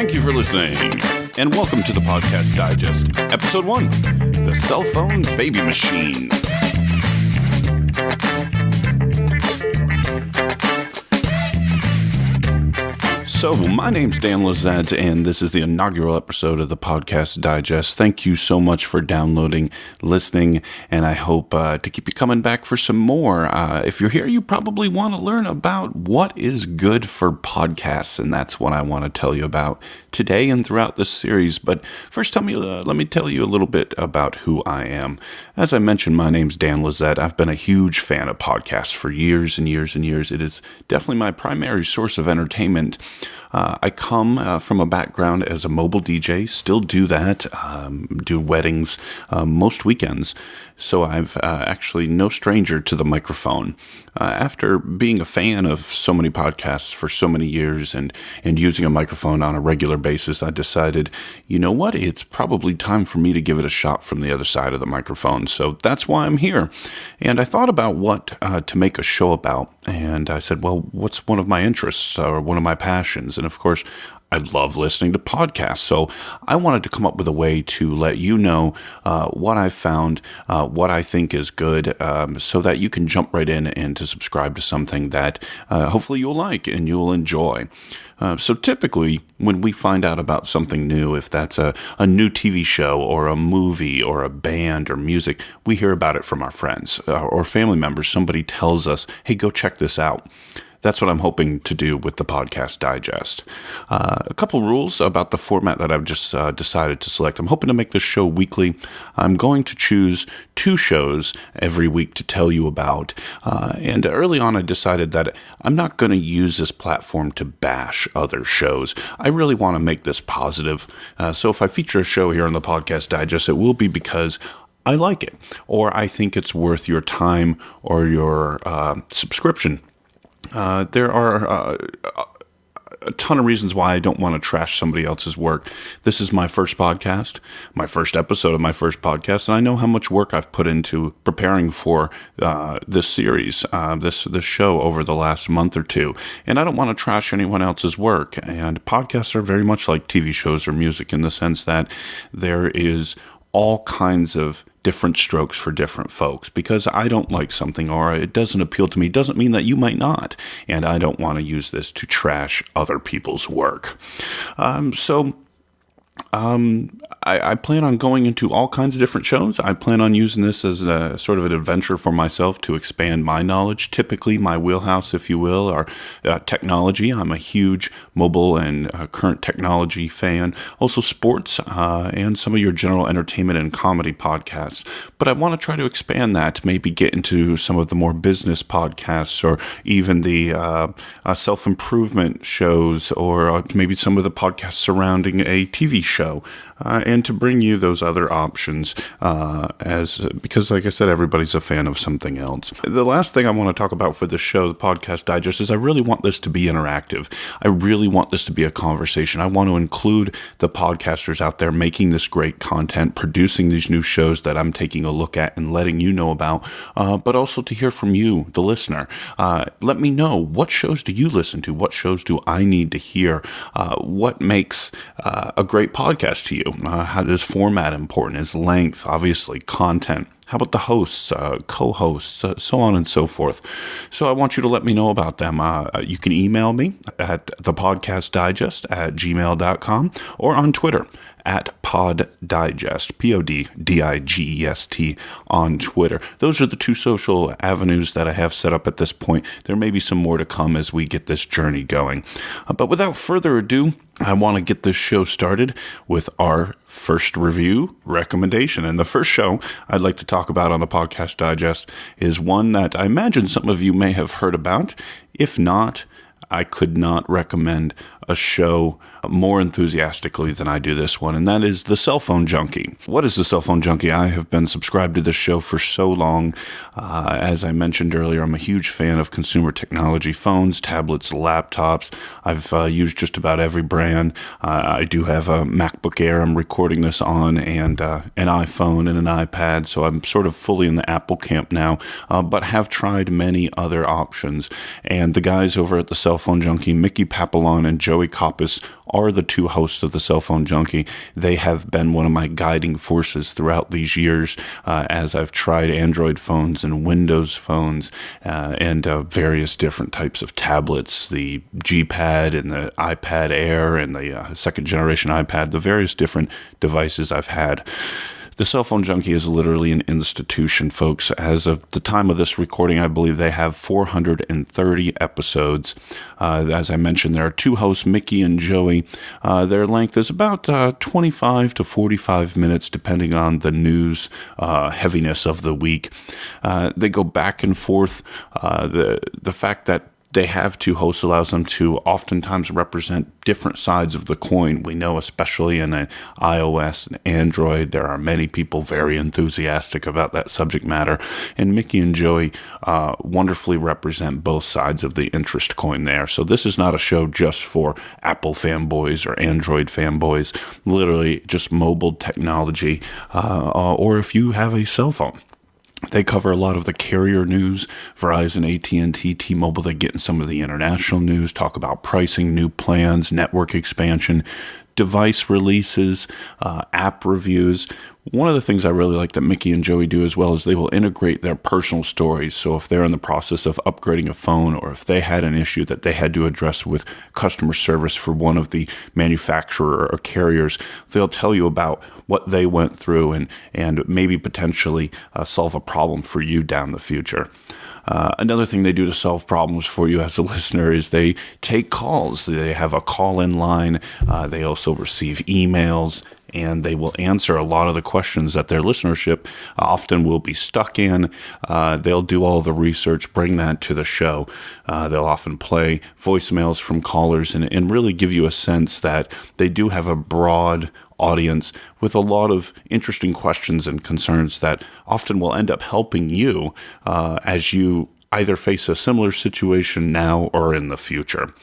Thank you for listening, and welcome to the Podcast Digest, Episode 1, The Cell Phone Baby Machine. So, my name's Dan Lizette, and this is the inaugural episode of the Podcast Digest. Thank you so much for downloading, listening, and I hope to keep you coming back for some more. If you're here, you probably want to learn about what is good for podcasts, and that's what I want to tell you about today and throughout this series. But first, let me tell you a little bit about who I am. As I mentioned, my name's Dan Lizette. I've been a huge fan of podcasts for years and years and years. It is definitely my primary source of entertainment. I come from a background as a mobile DJ, still do that, do weddings most weekends, so I've actually no stranger to the microphone. After being a fan of so many podcasts for so many years and using a microphone on a regular basis, I decided, you know what, it's probably time for me to give it a shot from the other side of the microphone, so that's why I'm here. And I thought about what to make a show about, and I said, well, what's one of my interests or one of my passions? And of course, I love listening to podcasts, so I wanted to come up with a way to let you know what I found, what I think is good, so that you can jump right in and to subscribe to something that hopefully you'll like and you'll enjoy. So typically, when we find out about something new, if that's a new TV show or a movie or a band or music, we hear about it from our friends or family members. Somebody tells us, hey, go check this out. That's what I'm hoping to do with the Podcast Digest. A couple rules about the format that I've just decided to select. I'm hoping to make this show weekly. I'm going to choose 2 shows every week to tell you about. And early on, I decided that I'm not going to use this platform to bash other shows. I really want to make this positive. So if I feature a show here on the Podcast Digest, it will be because I like it, or I think it's worth your time or your subscription. There are a ton of reasons why I don't want to trash somebody else's work. This is my first podcast, my first episode of my first podcast, and I know how much work I've put into preparing for this series, this show over the last month or two, and I don't want to trash anyone else's work. And podcasts are very much like TV shows or music in the sense that there is all kinds of different strokes for different folks. Because I don't like something or it doesn't appeal to me doesn't mean that you might not. And I don't want to use this to trash other people's work. I plan on going into all kinds of different shows. I plan on using this as a sort of an adventure for myself to expand my knowledge. Typically, my wheelhouse, if you will, are technology. I'm a huge mobile and current technology fan. Also sports and some of your general entertainment and comedy podcasts. But I want to try to expand that, maybe get into some of the more business podcasts or even the self-improvement shows or maybe some of the podcasts surrounding a TV show, and to bring you those other options because, like I said, everybody's a fan of something else. The last thing I want to talk about for this show, the Podcast Digest, is I really want this to be interactive. I really want this to be a conversation. I want to include the podcasters out there making this great content, producing these new shows that I'm taking a look at and letting you know about, but also to hear from you, the listener. Let me know, what shows do you listen to? What shows do I need to hear? What makes a great podcast to you? How is format important? Is length, obviously, content? How about the hosts, co-hosts, so on and so forth? So I want you to let me know about them. You can email me at thepodcastdigest@gmail.com or on Twitter at poddigest, PODDIGEST on Twitter. Those are the 2 social avenues that I have set up at this point. There may be some more to come as we get this journey going. But without further ado, I want to get this show started with our first review recommendation. And the first show I'd like to talk about on the Podcast Digest is one that I imagine some of you may have heard about. If not, I could not recommend a show more enthusiastically than I do this one, and that is the Cell Phone Junkie. What is the Cell Phone Junkie? I have been subscribed to this show for so long. As I mentioned earlier, I'm a huge fan of consumer technology, phones, tablets, laptops. I've used just about every brand. I do have a MacBook Air I'm recording this on, and an iPhone and an iPad, so I'm sort of fully in the Apple camp now, but have tried many other options. And the guys over at the Cell Phone Junkie. Mickey Pappilon and Joey Koppes are the two hosts of the Cell Phone Junkie. They have been one of my guiding forces throughout these years as I've tried Android phones and Windows phones and various different types of tablets, the G-Pad and the iPad Air and the second generation iPad, the various different devices I've had. The Cell Phone Junkie is literally an institution, folks. As of the time of this recording, I believe they have 430 episodes. As I mentioned, there are two hosts, Mickey and Joey. Their length is about 25 to 45 minutes, depending on the news heaviness of the week. They go back and forth. The fact that they have two hosts allows them to oftentimes represent different sides of the coin. We know, especially in iOS and Android, there are many people very enthusiastic about that subject matter. And Mickey and Joey wonderfully represent both sides of the interest coin there. So this is not a show just for Apple fanboys or Android fanboys, literally just mobile technology, or if you have a cell phone. They cover a lot of the carrier news, Verizon, AT&T, T-Mobile. They get in some of the international news, talk about pricing, new plans, network expansion, device releases, app reviews. One of the things I really like that Mickey and Joey do as well is they will integrate their personal stories. So if they're in the process of upgrading a phone, or if they had an issue that they had to address with customer service for one of the manufacturer or carriers, they'll tell you about what they went through and maybe potentially solve a problem for you down the future. Another thing they do to solve problems for you as a listener is they take calls. They have a call-in line. They also receive emails, and they will answer a lot of the questions that their listenership often will be stuck in. They'll do all the research, bring that to the show. They'll often play voicemails from callers and really give you a sense that they do have a broad audience with a lot of interesting questions and concerns that often will end up helping you as you either face a similar situation now or in the future.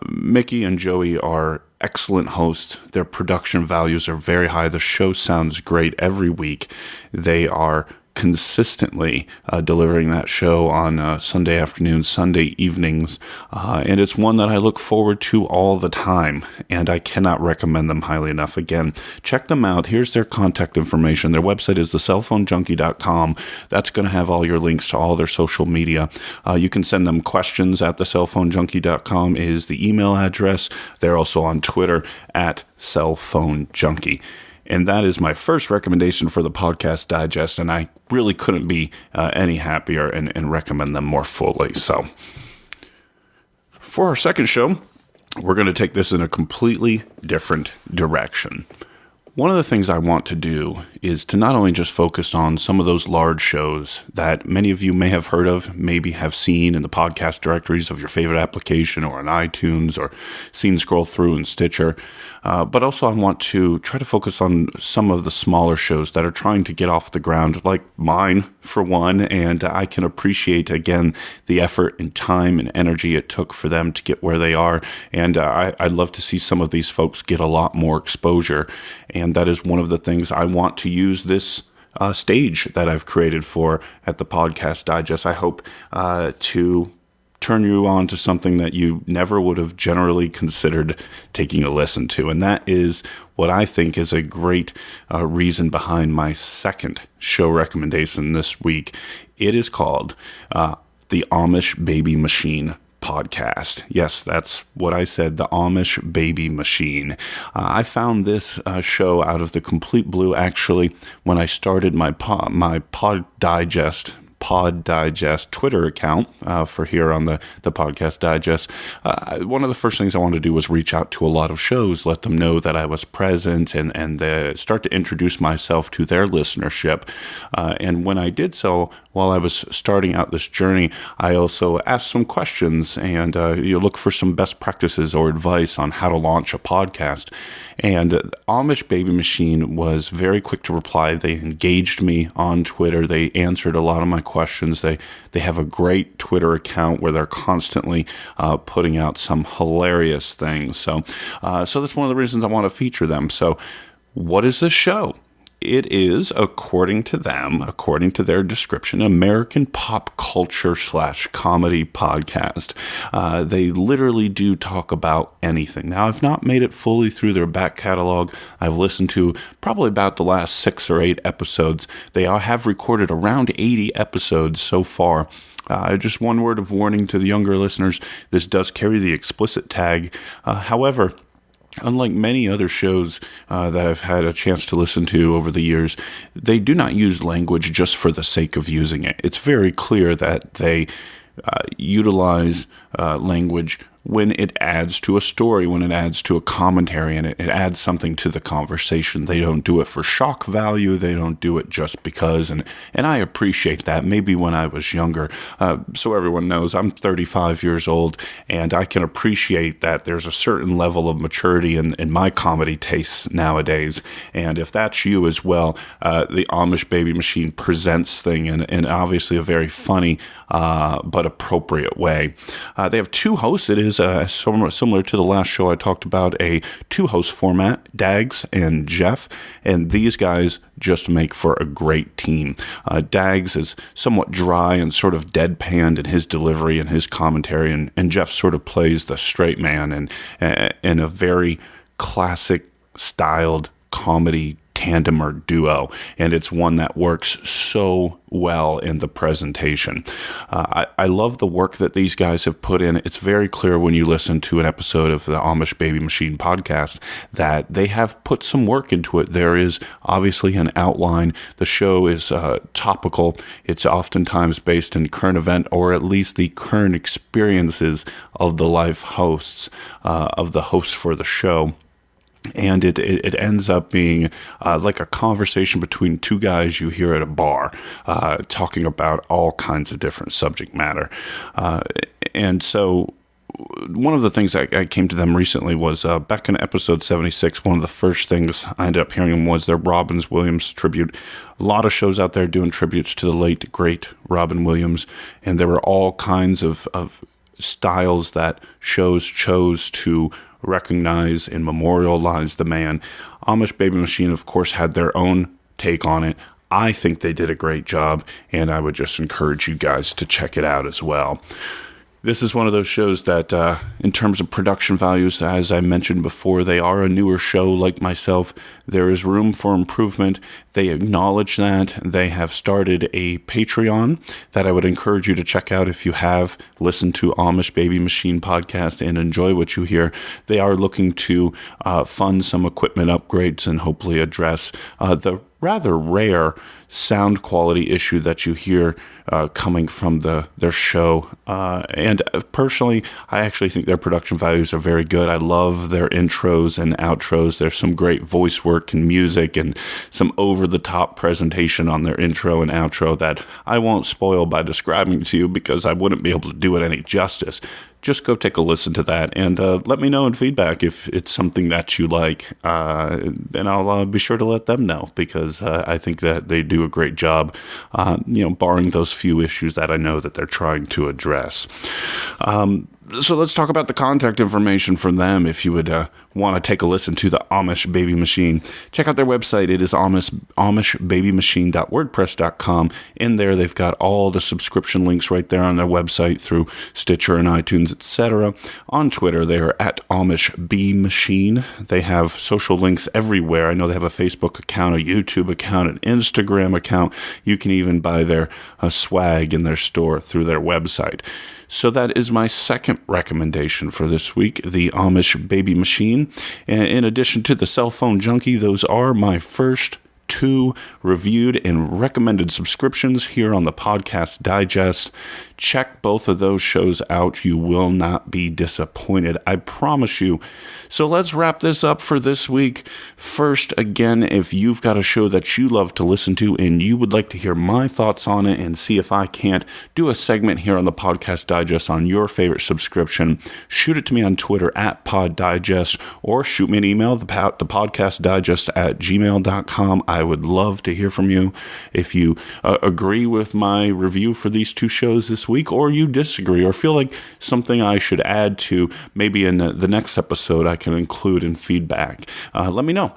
Mickey and Joey are excellent hosts. Their production values are very high. The show sounds great every week. They are consistently delivering that show on Sunday afternoons, Sunday evenings, and it's one that I look forward to all the time, and I cannot recommend them highly enough. Again, check them out. Here's their contact information. Their website is thecellphonejunkie.com. That's going to have all your links to all their social media. You can send them questions at thecellphonejunkie.com is the email address. They're also on Twitter at cellphonejunkie. And that is my first recommendation for the Podcast Digest, and I really couldn't be any happier and recommend them more fully. So for our second show, we're going to take this in a completely different direction. One of the things I want to do is to not only just focus on some of those large shows that many of you may have heard of, maybe have seen in the podcast directories of your favorite application or on iTunes or seen scroll through in Stitcher, but also I want to try to focus on some of the smaller shows that are trying to get off the ground, like mine for one, and I can appreciate, again, the effort and time and energy it took for them to get where they are, and I'd love to see some of these folks get a lot more exposure, and that is one of the things I want to use this stage that I've created for at the Podcast Digest. I hope to turn you on to something that you never would have generally considered taking a listen to. And that is what I think is a great reason behind my second show recommendation this week. It is called the Amish Baby Machine podcast. Yes, that's what I said, the Amish Baby Machine. I found this show out of the complete blue, actually, when I started my Pod Digest Twitter account for here on the Podcast Digest. One of the first things I wanted to do was reach out to a lot of shows, let them know that I was present, and start to introduce myself to their listenership. And when I did so, while I was starting out this journey, I also asked some questions and look for some best practices or advice on how to launch a podcast. And Amish Baby Machine was very quick to reply. They engaged me on Twitter. They answered a lot of my questions. They have a great Twitter account where they're constantly putting out some hilarious things. So that's one of the reasons I want to feature them. So what is this show? it is, according to them, according to their description, American pop culture / comedy podcast. They literally do talk about anything. Now, I've not made it fully through their back catalog. I've listened to probably about the last 6 or 8 episodes. They have recorded around 80 episodes so far. Just one word of warning to the younger listeners, this does carry the explicit tag. However, unlike many other shows that I've had a chance to listen to over the years, they do not use language just for the sake of using it. It's very clear that they utilize language when it adds to a story, when it adds to a commentary, and it adds something to the conversation. They don't do it for shock value. They don't do it just because, and I appreciate that. Maybe when I was younger, so everyone knows I'm 35 years old, and I can appreciate that there's a certain level of maturity in my comedy tastes nowadays, and if that's you as well, the Amish Baby Machine presents thing in obviously a very funny but appropriate way. They have 2 hosts. It is similar to the last show I talked about, a 2-host format, Dags and Jeff, and these guys just make for a great team. Dags is somewhat dry and sort of deadpanned in his delivery and his commentary, and Jeff sort of plays the straight man in a very classic styled comedy tandem or duo, and it's one that works so well in the presentation. I love the work that these guys have put in. It's very clear when you listen to an episode of the Amish Baby Machine podcast that they have put some work into it. There is obviously an outline. The show is topical. It's oftentimes based in current event, or at least the current experiences of the live hosts, of the hosts for the show. And it ends up being like a conversation between 2 guys you hear at a bar, talking about all kinds of different subject matter. And so one of the things I came to them recently was back in episode 76, one of the first things I ended up hearing was their Robin Williams tribute. A lot of shows out there doing tributes to the late, great Robin Williams, and there were all kinds of styles that shows chose to recognize and memorialize the man. Amish Baby Machine, of course, had their own take on it. I think they did a great job, and I would just encourage you guys to check it out as well. This is one of those shows that, in terms of production values, as I mentioned before, they are a newer show like myself. There is room for improvement. They acknowledge that. They have started a Patreon that I would encourage you to check out if you have listened to Amish Baby Machine podcast and enjoy what you hear. They are looking to fund some equipment upgrades and hopefully address the rather rare sound quality issue that you hear coming from their show. And personally, I actually think their production values are very good. I love their intros and outros. There's some great voice work and music and some over-the-top presentation on their intro and outro that I won't spoil by describing to you because I wouldn't be able to do it any justice. Just go take a listen to that and let me know in feedback if it's something that you like. And I'll be sure to let them know because I think that they do a great job, barring those few issues that I know that they're trying to address. So let's talk about the contact information from them if you would want to take a listen to the Amish Baby Machine. Check out their website. It is amishbabymachine.wordpress.com. In there, they've got all the subscription links right there on their website through Stitcher and iTunes, etc. On Twitter, they are at AmishBMachine. They have social links everywhere. I know they have a Facebook account, a YouTube account, an Instagram account. You can even buy their swag in their store through their website. So that is my second recommendation for this week, the Amish Baby Machine. And in addition to the Cell Phone Junkie, those are my first 2 reviewed and recommended subscriptions here on the Podcast Digest. Check both of those shows out. You will not be disappointed. I promise you. So let's wrap this up for this week. First, again, if you've got a show that you love to listen to and you would like to hear my thoughts on it and see if I can't do a segment here on the Podcast Digest on your favorite subscription, shoot it to me on Twitter at PodDigest or shoot me an email, thepodcastdigest@gmail.com. I would love to hear from you. If you agree with my review for these 2 shows this week, or you disagree, or feel like something I should add to maybe in the next episode I can include in feedback, let me know.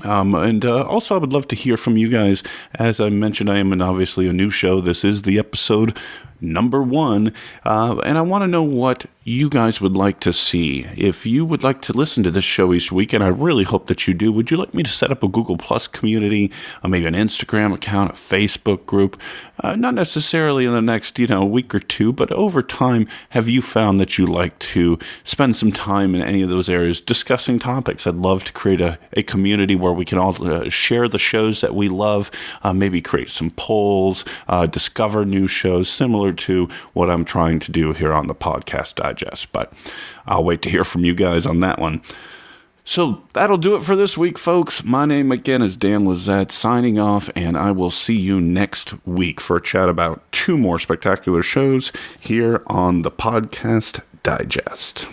And also, I would love to hear from you guys. As I mentioned, I am obviously a new show. This is the episode number 1, and I want to know what you guys would like to see. If you would like to listen to this show each week, and I really hope that you do, would you like me to set up a Google Plus community, maybe an Instagram account, a Facebook group? Not necessarily in the next, week or two, but over time, have you found that you like to spend some time in any of those areas discussing topics? I'd love to create a community where we can all share the shows that we love, maybe create some polls, discover new shows, similar to what I'm trying to do here on the Podcast Digest. But I'll wait to hear from you guys on that one. So that'll do it for this week, folks. My name again is Dan Lizette, signing off, and I will see you next week for a chat about 2 more spectacular shows here on the Podcast Digest.